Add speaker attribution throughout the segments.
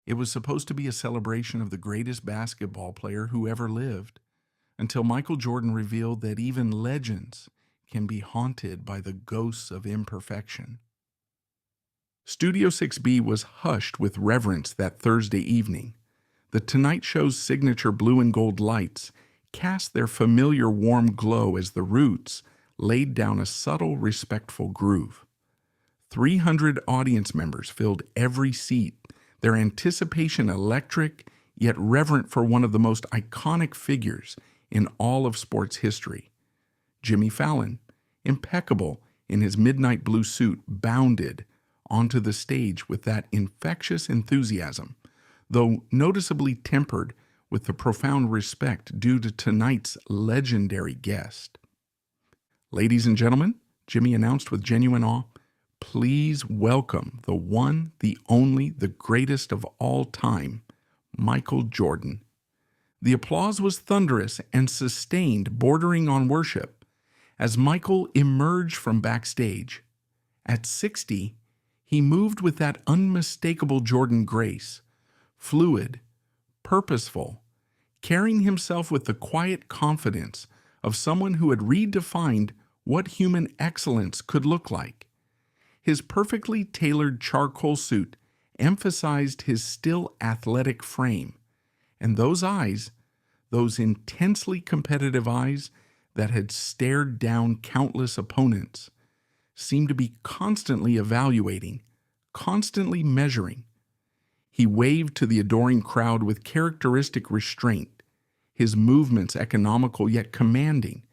Speaker 1: It was supposed to be a celebration of the greatest basketball player who ever lived, until Michael Jordan revealed that even legends can be haunted by the ghosts of imperfection. Studio 6B was hushed with reverence that Thursday evening. The Tonight Show's signature blue and gold lights cast their familiar warm glow as the Roots laid down a subtle, respectful groove. 300 audience members filled every seat, their anticipation electric, yet reverent for one of the most iconic figures in all of sports history. Jimmy Fallon, impeccable in his midnight blue suit, bounded onto the stage with that infectious enthusiasm, though noticeably tempered with the profound respect due to tonight's legendary guest. "Ladies and gentlemen," Jimmy announced with genuine awe, "please welcome the one, the only, the greatest of all time, Michael Jordan." The applause was thunderous and sustained, bordering on worship, as Michael emerged from backstage. At 60, he moved with that unmistakable Jordan grace, fluid, purposeful, carrying himself with the quiet confidence of someone who had redefined what human excellence could look like. His perfectly tailored charcoal suit emphasized his still athletic frame, and those eyes, those intensely competitive eyes that had stared down countless opponents, seemed to be constantly evaluating, constantly measuring. He waved to the adoring crowd with characteristic restraint, his movements economical yet commanding.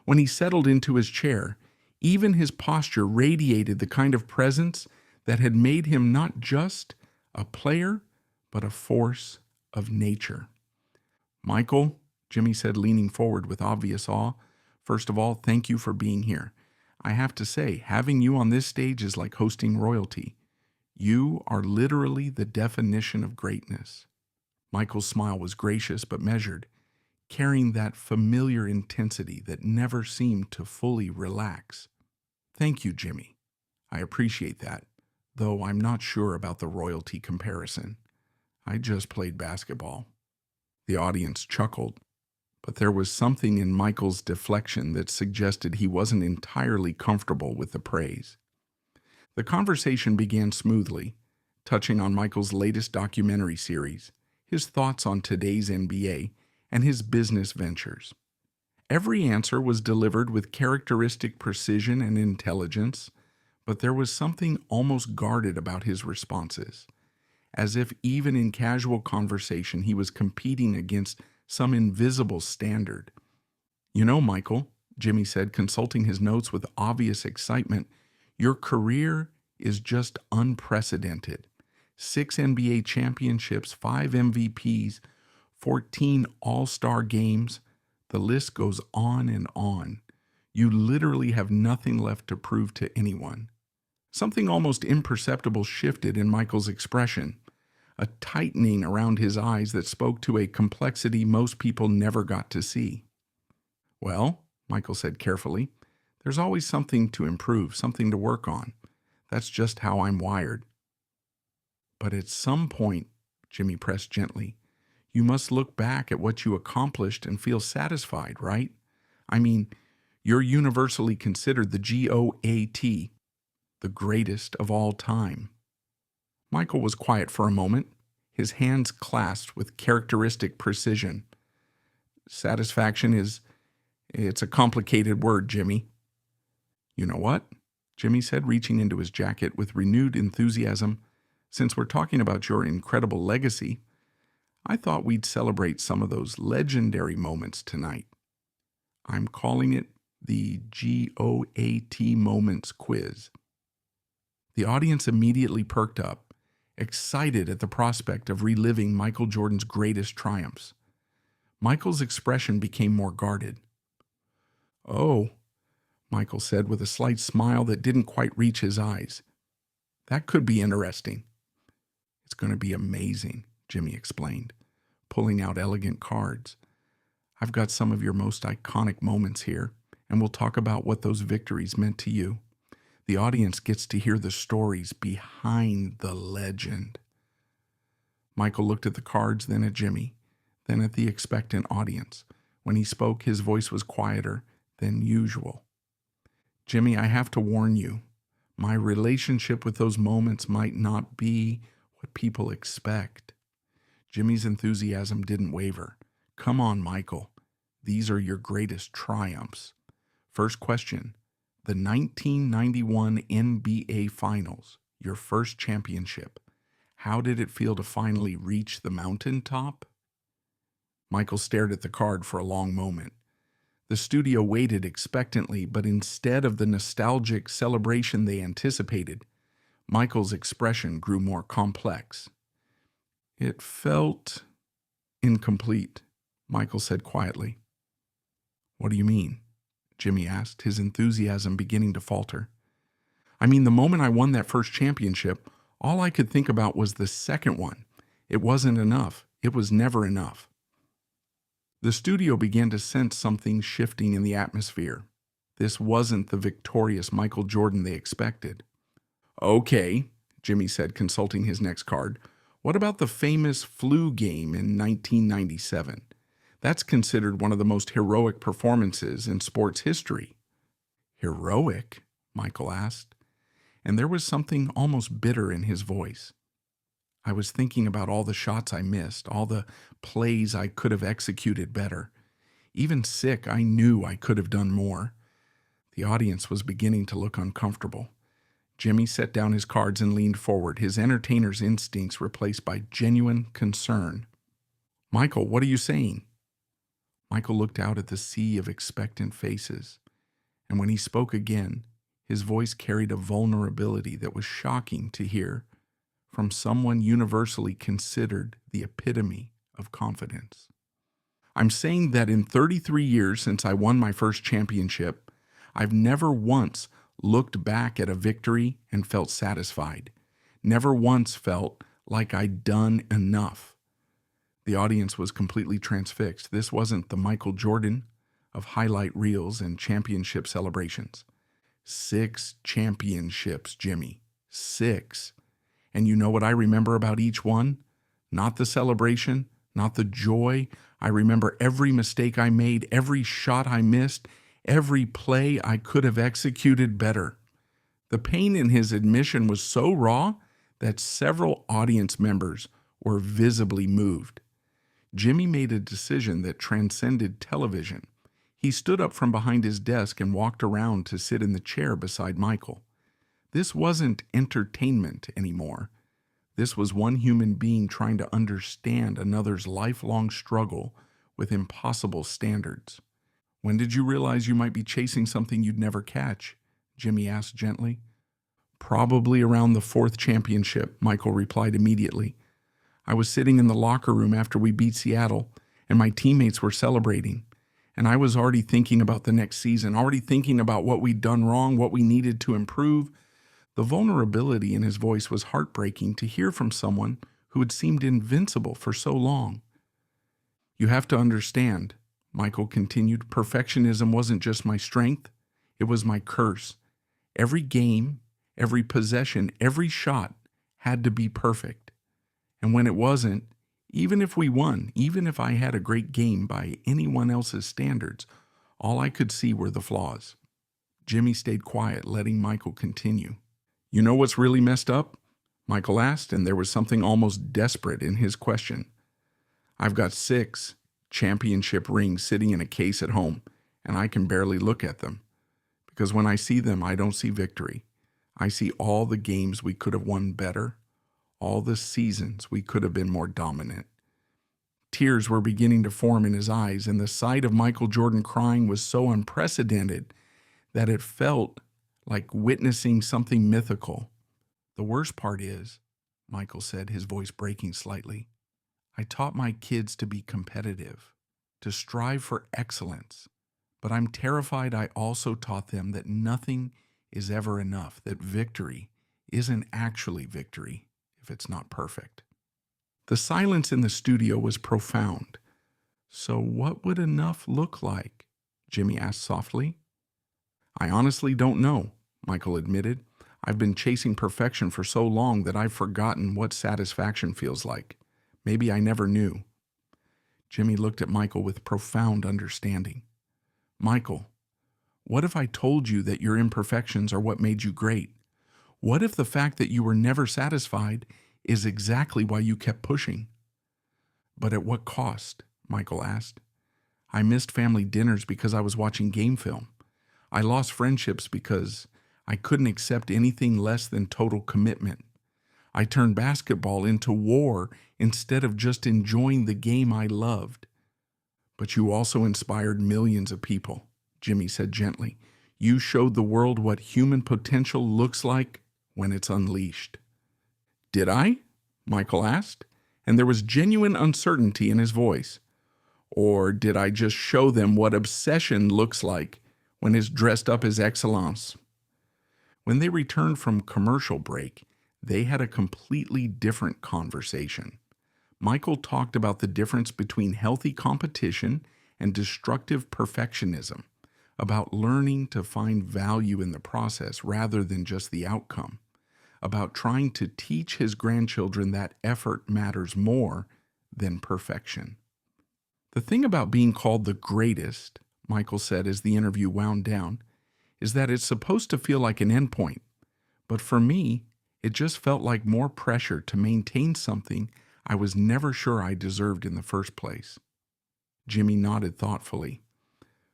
Speaker 1: When he settled into his chair, even his posture radiated the kind of presence that had made him not just a player, but a force of nature. "Michael," Jimmy said, leaning forward with obvious awe, "first of all, thank you for being here. I have to say, having you on this stage is like hosting royalty. You are literally the definition of greatness." Michael's smile was gracious but measured, carrying that familiar intensity that never seemed to fully relax. "Thank you, Jimmy. I appreciate that, though I'm not sure about the royalty comparison. I just played basketball." The audience chuckled, but there was something in Michael's deflection that suggested he wasn't entirely comfortable with the praise. The conversation began smoothly, touching on Michael's latest documentary series, his thoughts on today's NBA, and his business ventures. Every answer was delivered with characteristic precision and intelligence, but there was something almost guarded about his responses, as if even in casual conversation he was competing against some invisible standard. "You know, Michael," Jimmy said, consulting his notes with obvious excitement, "your career is just unprecedented. 6 NBA championships, 5 MVPs, 14 All-Star games. The list goes on and on. You literally have nothing left to prove to anyone." Something almost imperceptible shifted in Michael's expression, a tightening around his eyes that spoke to a complexity most people never got to see. "Well," Michael said carefully, "there's always something to improve, something to work on. That's just how I'm wired." "But at some point," Jimmy pressed gently, "you must look back at what you accomplished and feel satisfied, right? I mean, you're universally considered the GOAT, the greatest of all time." Michael was quiet for a moment, his hands clasped with characteristic precision. "Satisfaction it's a complicated word, Jimmy." "You know what?" Jimmy said, reaching into his jacket with renewed enthusiasm. "Since we're talking about your incredible legacy, I thought we'd celebrate some of those legendary moments tonight. I'm calling it the GOAT Moments Quiz." The audience immediately perked up, excited at the prospect of reliving Michael Jordan's greatest triumphs. Michael's expression became more guarded. "Oh," Michael said with a slight smile that didn't quite reach his eyes. "That could be interesting." "It's going to be amazing," Jimmy explained, pulling out elegant cards. "I've got some of your most iconic moments here, and we'll talk about what those victories meant to you. The audience gets to hear the stories behind the legend." Michael looked at the cards, then at Jimmy, then at the expectant audience. When he spoke, his voice was quieter than usual. Jimmy, I have to warn you, my relationship with those moments might not be what people expect. Jimmy's enthusiasm didn't waver. Come on, Michael. These are your greatest triumphs. First question, the 1991 NBA Finals, your first championship. How did it feel to finally reach the mountaintop? Michael stared at the card for a long moment. The studio waited expectantly, but instead of the nostalgic celebration they anticipated, Michael's expression grew more complex. It felt incomplete, Michael said quietly. What do you mean? Jimmy asked, his enthusiasm beginning to falter. I mean, the moment I won that first championship, all I could think about was the second one. It wasn't enough. It was never enough. The studio began to sense something shifting in the atmosphere. This wasn't the victorious Michael Jordan they expected. Okay, Jimmy said, consulting his next card. What about the famous flu game in 1997? That's considered one of the most heroic performances in sports history. Heroic? Michael asked, and there was something almost bitter in his voice. I was thinking about all the shots I missed, all the plays I could have executed better. Even sick, I knew I could have done more. The audience was beginning to look uncomfortable. Jimmy set down his cards and leaned forward, his entertainer's instincts replaced by genuine concern. Michael, what are you saying? Michael looked out at the sea of expectant faces, and when he spoke again, his voice carried a vulnerability that was shocking to hear from someone universally considered the epitome of confidence. I'm saying that in 33 years since I won my first championship, I've never once looked back at a victory and felt satisfied. Never once felt like I'd done enough. The audience was completely transfixed. This wasn't the Michael Jordan of highlight reels and championship celebrations. 6 championships, Jimmy. 6. And you know what I remember about each one? Not the celebration, not the joy. I remember every mistake I made, every shot I missed, every play I could have executed better. The pain in his admission was so raw that several audience members were visibly moved. Jimmy made a decision that transcended television. He stood up from behind his desk and walked around to sit in the chair beside Michael. This wasn't entertainment anymore. This was one human being trying to understand another's lifelong struggle with impossible standards. When did you realize you might be chasing something you'd never catch? Jimmy asked gently. Probably around the 4th championship, Michael replied immediately. I was sitting in the locker room after we beat Seattle, and my teammates were celebrating. And I was already thinking about the next season, already thinking about what we'd done wrong, what we needed to improve. The vulnerability in his voice was heartbreaking to hear from someone who had seemed invincible for so long. You have to understand, Michael continued, perfectionism wasn't just my strength, it was my curse. Every game, every possession, every shot had to be perfect. And when it wasn't, even if we won, even if I had a great game by anyone else's standards, all I could see were the flaws. Jimmy stayed quiet, letting Michael continue. You know what's really messed up? Michael asked, and there was something almost desperate in his question. I've got 6 championship rings sitting in a case at home, and I can barely look at them. Because when I see them, I don't see victory. I see all the games we could have won better, all the seasons we could have been more dominant. Tears were beginning to form in his eyes, and the sight of Michael Jordan crying was so unprecedented that it felt like witnessing something mythical. The worst part is, Michael said, his voice breaking slightly, I taught my kids to be competitive, to strive for excellence, but I'm terrified I also taught them that nothing is ever enough, that victory isn't actually victory if it's not perfect. The silence in the studio was profound. So what would enough look like? Jimmy asked softly. I honestly don't know, Michael admitted. I've been chasing perfection for so long that I've forgotten what satisfaction feels like. Maybe I never knew. Jimmy looked at Michael with profound understanding. Michael, what if I told you that your imperfections are what made you great? What if the fact that you were never satisfied is exactly why you kept pushing? But at what cost? Michael asked. I missed family dinners because I was watching game film. I lost friendships because I couldn't accept anything less than total commitment. I turned basketball into war instead of just enjoying the game I loved. But you also inspired millions of people, Jimmy said gently. You showed the world what human potential looks like when it's unleashed. Did I? Michael asked, and there was genuine uncertainty in his voice. Or did I just show them what obsession looks like when it's dressed up as excellence? When they returned from commercial break, they had a completely different conversation. Michael talked about the difference between healthy competition and destructive perfectionism, about learning to find value in the process rather than just the outcome, about trying to teach his grandchildren that effort matters more than perfection. The thing about being called the greatest, Michael said as the interview wound down, is that it's supposed to feel like an endpoint. But for me, it just felt like more pressure to maintain something I was never sure I deserved in the first place. Jimmy nodded thoughtfully.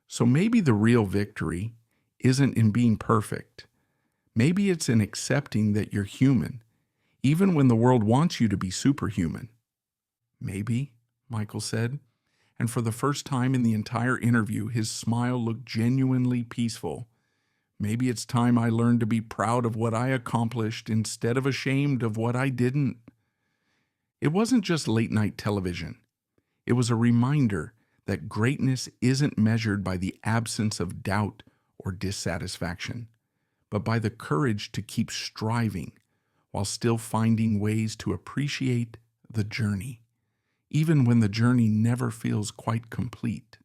Speaker 1: So maybe the real victory isn't in being perfect. Maybe it's in accepting that you're human, even when the world wants you to be superhuman. Maybe, Michael said, and for the first time in the entire interview, his smile looked genuinely peaceful. Maybe it's time I learned to be proud of what I accomplished instead of ashamed of what I didn't. It wasn't just late-night television. It was a reminder that greatness isn't measured by the absence of doubt or dissatisfaction, but by the courage to keep striving while still finding ways to appreciate the journey, even when the journey never feels quite complete.